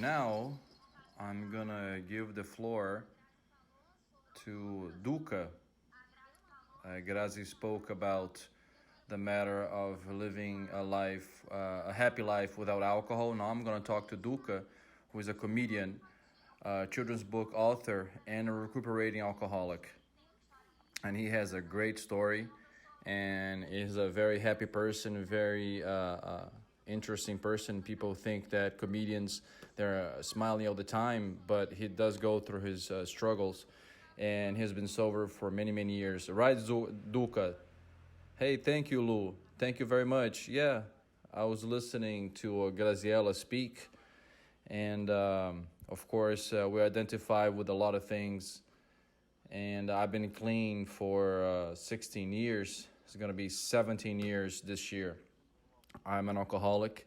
Now, I'm gonna give the floor to Duca. Grazi spoke about the matter of living a life, a happy life without alcohol. Now I'm gonna talk to Duca, who is a comedian, children's book author, and a recuperating alcoholic. And he has a great story, and is a very happy person, very interesting person. People think that comedians, they're smiling all the time, but he does go through his struggles, and he's been sober for many, many years. Right, Duca? Hey, thank you, Lou. Thank you very much. Yeah, I was listening to Graziella speak, and of course, we identify with a lot of things. And I've been clean for 16 years. It's going to be 17 years this year. I'm an alcoholic,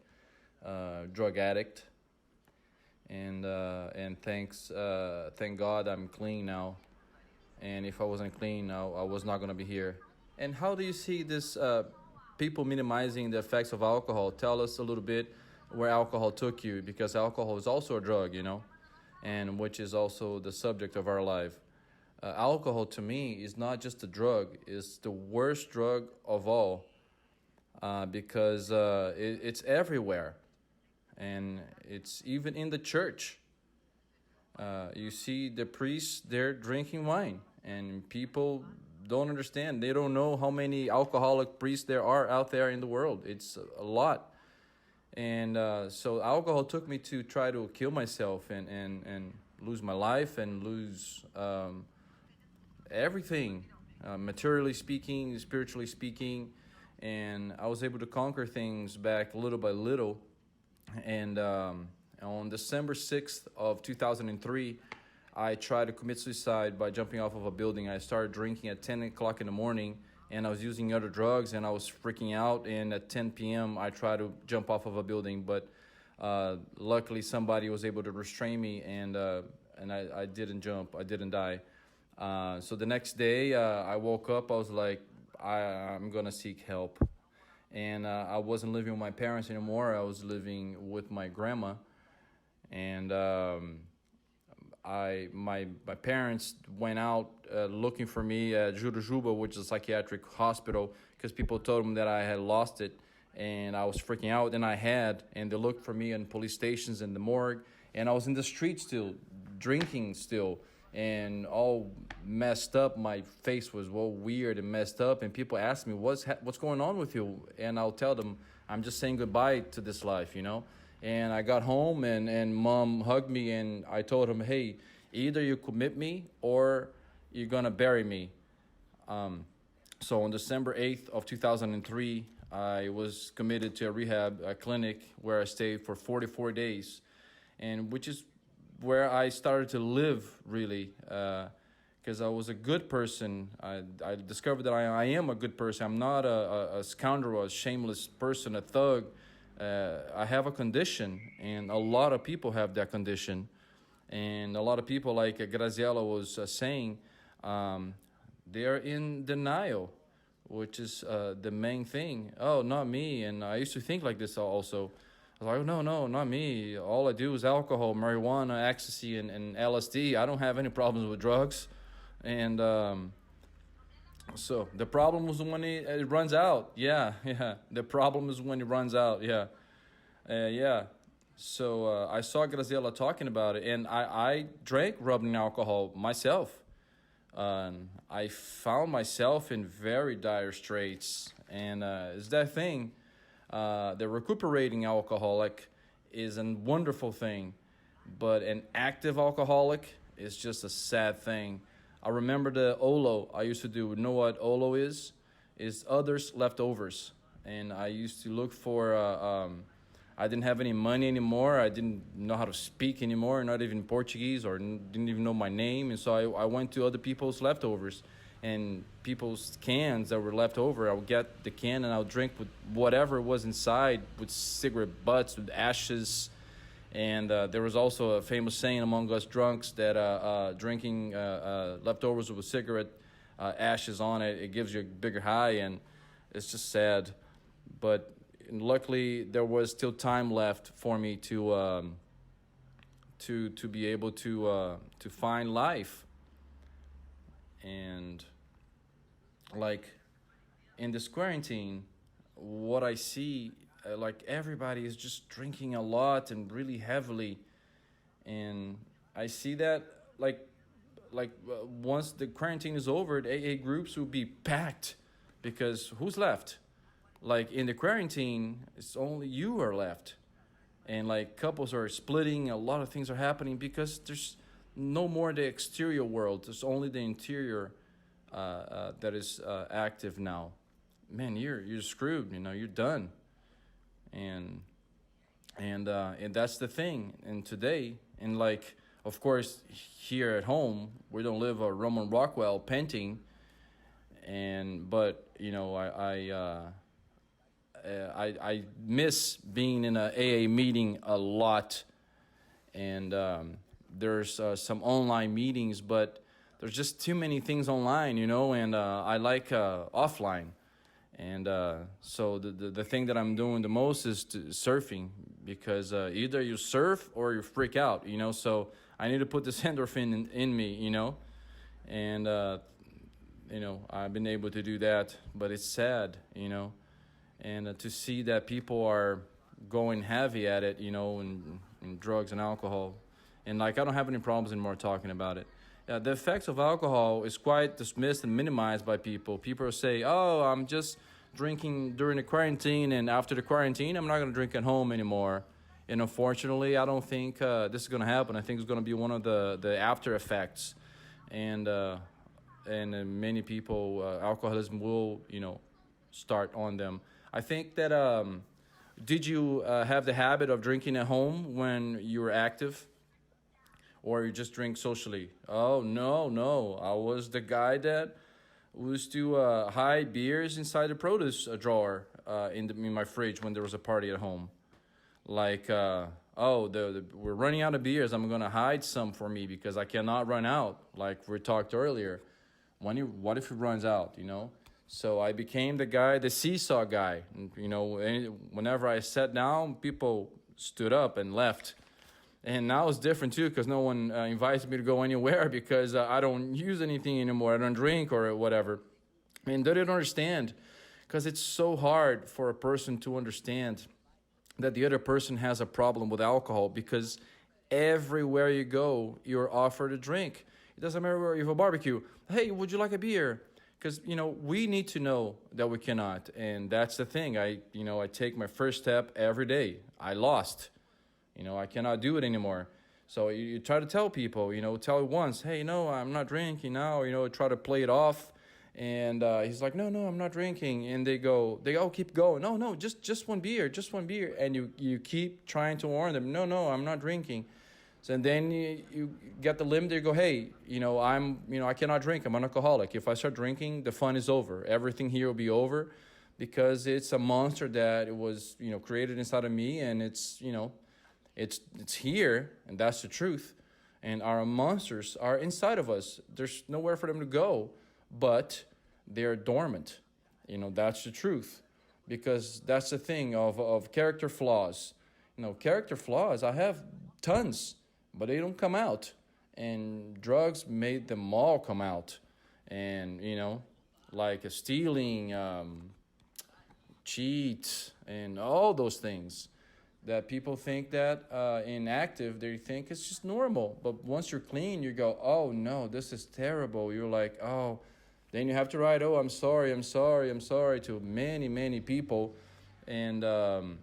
drug addict, and thank God I'm clean now. And if I wasn't clean, I was not going to be here. And how do you see this people minimizing the effects of alcohol? Tell us a little bit where alcohol took you, because alcohol is also a drug, and which is also the subject of our life. Alcohol to me is not just a drug, it's the worst drug of all, because it's everywhere, and it's even in the church. You see the priests, they're drinking wine, and people don't understand. They don't know how many alcoholic priests there are out there in the world. It's a lot. And so alcohol took me to try to kill myself and lose my life and lose everything, materially speaking, spiritually speaking. And I was able to conquer things back little by little. And on December 6th of 2003, I tried to commit suicide by jumping off of a building. I started drinking at 10 o'clock in the morning, and I was using other drugs, and I was freaking out. And at 10 p.m., I tried to jump off of a building, but luckily somebody was able to restrain me, and I didn't jump. I didn't die. So the next day, I woke up. I was like, I'm going to seek help. And I wasn't living with my parents anymore. I was living with my grandma. And my parents went out looking for me at Jurujuba, which is a psychiatric hospital, because people told them that I had lost it. And I was freaking out, and I had. And they looked for me in police stations and the morgue. And I was in the street still, drinking still, and all messed up. My face was all weird and messed up, and people ask me, what's going on with you? And I'll tell them, I'm just saying goodbye to this life, And I got home, and Mom hugged me, and I told him, hey, either you commit me or you're going to bury me. So on December 8th of 2003, I was committed to a rehab clinic where I stayed for 44 days, and which is where I started to live, really, because I was a good person. I discovered that I am a good person. I'm not a scoundrel, a shameless person, a thug. I have a condition, and a lot of people have that condition. And a lot of people, like Graziella was saying, they are in denial, which is the main thing. Oh, not me. And I used to think like this also. I was like, oh, no, not me. All I do is alcohol, marijuana, ecstasy, and LSD. I don't have any problems with drugs. And so the problem was when it runs out. Yeah. The problem is when it runs out. Yeah. So I saw Graziella talking about it, and I drank rubbing alcohol myself. I found myself in very dire straits, and it's that thing. The recuperating alcoholic is a wonderful thing, but an active alcoholic is just a sad thing. I remember the OLO I used to do. You know what OLO is? Is others leftovers. And I used to look for, I didn't have any money anymore. I didn't know how to speak anymore, not even Portuguese, or didn't even know my name. And so I went to other people's leftovers. And people's cans that were left over, I would get the can and I would drink with whatever was inside, with cigarette butts, with ashes. And there was also a famous saying among us drunks that drinking leftovers with cigarette ashes on it, it gives you a bigger high, and it's just sad. But luckily, there was still time left for me to to be able to find life. And like in this quarantine, what I see, like everybody is just drinking a lot and really heavily, and I see that once the quarantine is over, the AA groups will be packed, because who's left? Like in the quarantine, it's only you are left, and like couples are splitting. A lot of things are happening because there's no more the exterior world. There's only the interior that is active now. Man, you're screwed. You're done. And that's the thing. And today, and like, of course, here at home, we don't live a Roman Rockwell painting. But I miss being in a AA meeting a lot, and there's some online meetings, but there's just too many things online, and I like offline. And so the thing that I'm doing the most is surfing, because either you surf or you freak out, so I need to put this endorphin in me, and I've been able to do that, but it's sad, and to see that people are going heavy at it, in drugs and alcohol. And like, I don't have any problems anymore talking about it. The effects of alcohol is quite dismissed and minimized by people. People say, oh, I'm just drinking during the quarantine, and after the quarantine, I'm not going to drink at home anymore. And unfortunately, I don't think this is going to happen. I think it's going to be one of the after effects. And many people, alcoholism will, start on them. I think that, did you have the habit of drinking at home when you were active? Or you just drink socially? Oh, no. I was the guy that used to hide beers inside the produce drawer in my fridge when there was a party at home. Like, we're running out of beers. I'm going to hide some for me because I cannot run out, like we talked earlier. What if it runs out, So I became the seesaw guy. Whenever I sat down, people stood up and left. And now it's different too, because no one invites me to go anywhere because I don't use anything anymore. I don't drink or whatever. And they don't understand, because it's so hard for a person to understand that the other person has a problem with alcohol, because everywhere you go, you're offered a drink. It doesn't matter where you have a barbecue. Hey, would you like a beer? Because, we need to know that we cannot. And that's the thing. I take my first step every day. I lost. I cannot do it anymore. So you try to tell people, tell it once, hey, no, I'm not drinking now, try to play it off. And he's like, no, I'm not drinking. And they all keep going. No, just one beer. And you keep trying to warn them, no, I'm not drinking. So and then you get the limit, you go, hey, I cannot drink. I'm an alcoholic. If I start drinking, the fun is over. Everything here will be over, because it's a monster that it was, created inside of me, and it's here, and that's the truth. And our monsters are inside of us. There's nowhere for them to go, but they're dormant. That's the truth. Because that's the thing of character flaws. Character flaws, I have tons, but they don't come out. And drugs made them all come out. And, like stealing, cheat, and all those things. That people think that inactive, they think it's just normal. But once you're clean, you go, oh, no, this is terrible. You're like, oh, then you have to write, oh, I'm sorry to many, many people. And now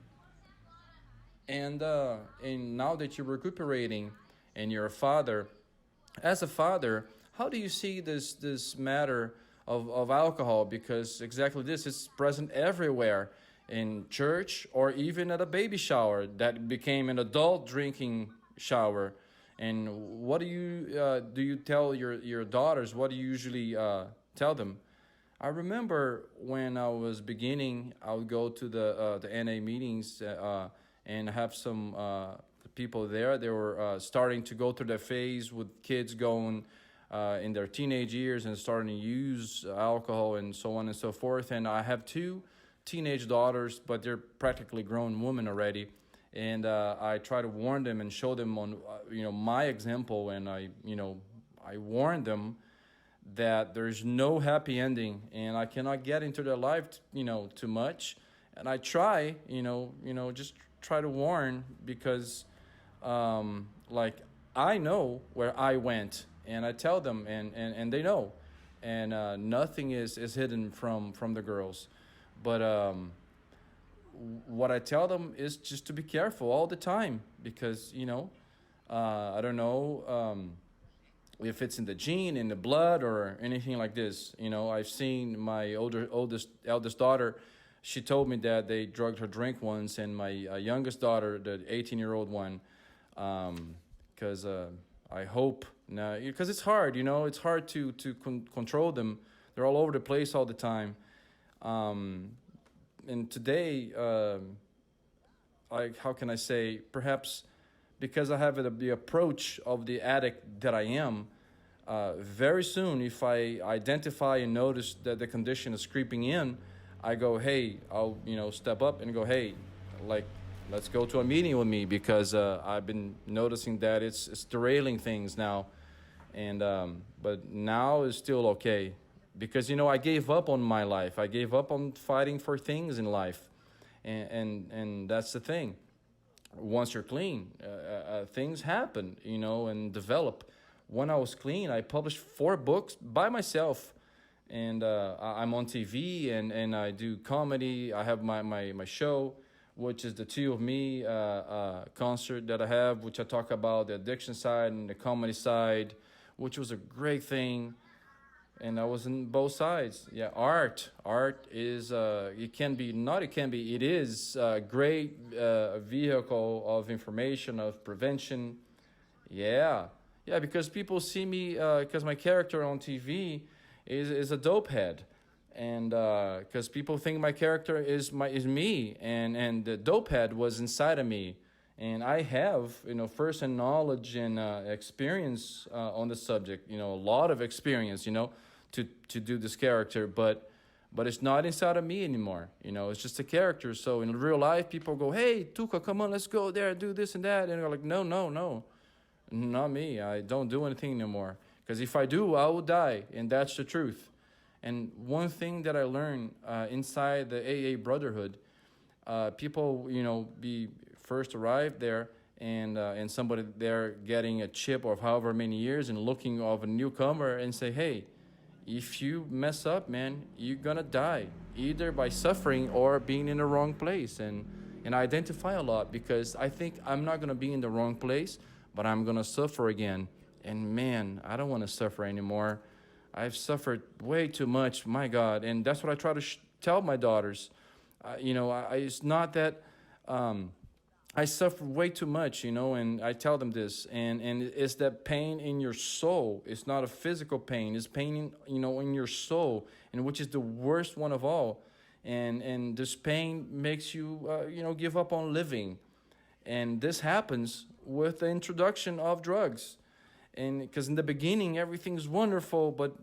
that you're recuperating and you're a father, as a father, how do you see this matter of alcohol? Because exactly this is present everywhere. In church, or even at a baby shower that became an adult drinking shower. And what do you tell your daughters? What do you usually tell them? I remember when I was beginning, I would go to the NA meetings and have some people there. They were starting to go through that phase with kids going in their teenage years and starting to use alcohol and so on and so forth. And I have two teenage daughters, but they're practically grown women already. and I try to warn them and show them on my example, and I warn them that there's no happy ending, and I cannot get into their life too much, and I try just try to warn, because like I know where I went, and I tell them, and they know, and nothing is hidden from the girls, but what I tell them is just to be careful all the time, because I don't know if it's in the gene, in the blood, or anything like this. I've seen my eldest daughter. She told me that they drugged her drink once, and my youngest daughter, the 18-year-old one, because I hope now, because it's hard, it's hard to control them. They're all over the place all the time. And today, how can I say, perhaps because I have the approach of the addict that I am, very soon, if I identify and notice that the condition is creeping in, I go, hey, I'll step up and go, hey, like, let's go to a meeting with me, because I've been noticing that it's derailing things now, and but now it's still okay, because I gave up on my life. I gave up on fighting for things in life, and that's the thing. Once you're clean, things happen, and develop. When I was clean, I published 4 books by myself, and I'm on TV, and I do comedy. I have my show, which is the Two of Me concert that I have, which I talk about the addiction side and the comedy side, which was a great thing. And I was in both sides. Yeah, art is it is a great vehicle of information, of prevention. Yeah, because people see me, because my character on TV is a dope head, and because people think my character is me, and the dope head was inside of me, and I have first-hand knowledge and experience on the subject. A lot of experience. To do this character, but it's not inside of me anymore. It's just a character. So in real life, people go, hey, Tuca, come on, let's go there, do this and that. And they're like, no, not me. I don't do anything anymore. Because if I do, I will die. And that's the truth. And one thing that I learned inside the AA Brotherhood, people, be first arrived there, and somebody there getting a chip of however many years and looking of a newcomer and say, hey, if you mess up, man, you're gonna die, either by suffering or being in the wrong place. And I identify a lot, because I think I'm not gonna be in the wrong place, but I'm gonna suffer again. And man, I don't want to suffer anymore. I've suffered way too much, my God. And that's what I try to tell my daughters. It's not that I suffer way too much, and I tell them this, and it's that pain in your soul. It's not a physical pain. It's pain, in your soul, and which is the worst one of all. And this pain makes you, give up on living. And this happens with the introduction of drugs. And because in the beginning, everything's wonderful, but,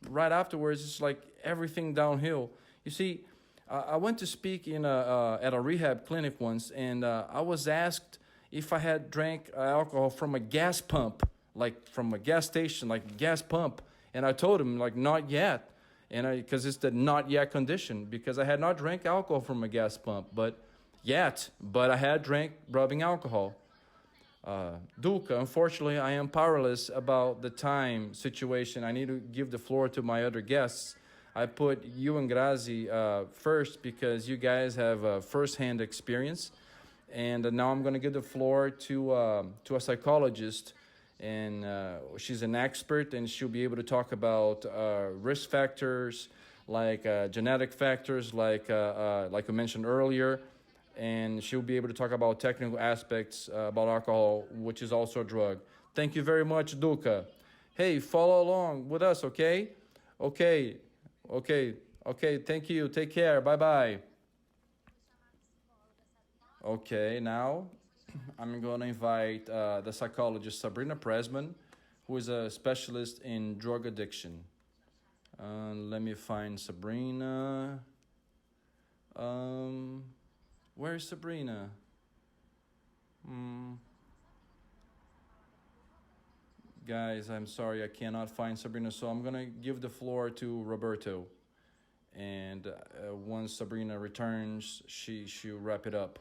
right afterwards, it's like everything downhill. You see, I went to speak at a rehab clinic once, and I was asked if I had drank alcohol from a gas pump, like from a gas station, like a gas pump. And I told him, like, not yet. And because it's the not yet condition, because I had not drank alcohol from a gas pump, but I had drank rubbing alcohol. Duca, unfortunately, I am powerless about the time situation. I need to give the floor to my other guests. I put you and Grazi first, because you guys have first-hand experience. And now I'm going to give the floor to a psychologist. And she's an expert, and she'll be able to talk about risk factors, like genetic factors, like we mentioned earlier. And she'll be able to talk about technical aspects about alcohol, which is also a drug. Thank you very much, Duca. Hey, follow along with us, okay? Okay, thank you. Take care. Bye-bye. Okay, now I'm going to invite the psychologist Sabrina Pressman, who is a specialist in drug addiction. Let me find Sabrina. Where is Sabrina? guys, I'm sorry I cannot find Sabrina, so I'm gonna give the floor to Roberto. And once Sabrina returns, she'll wrap it up.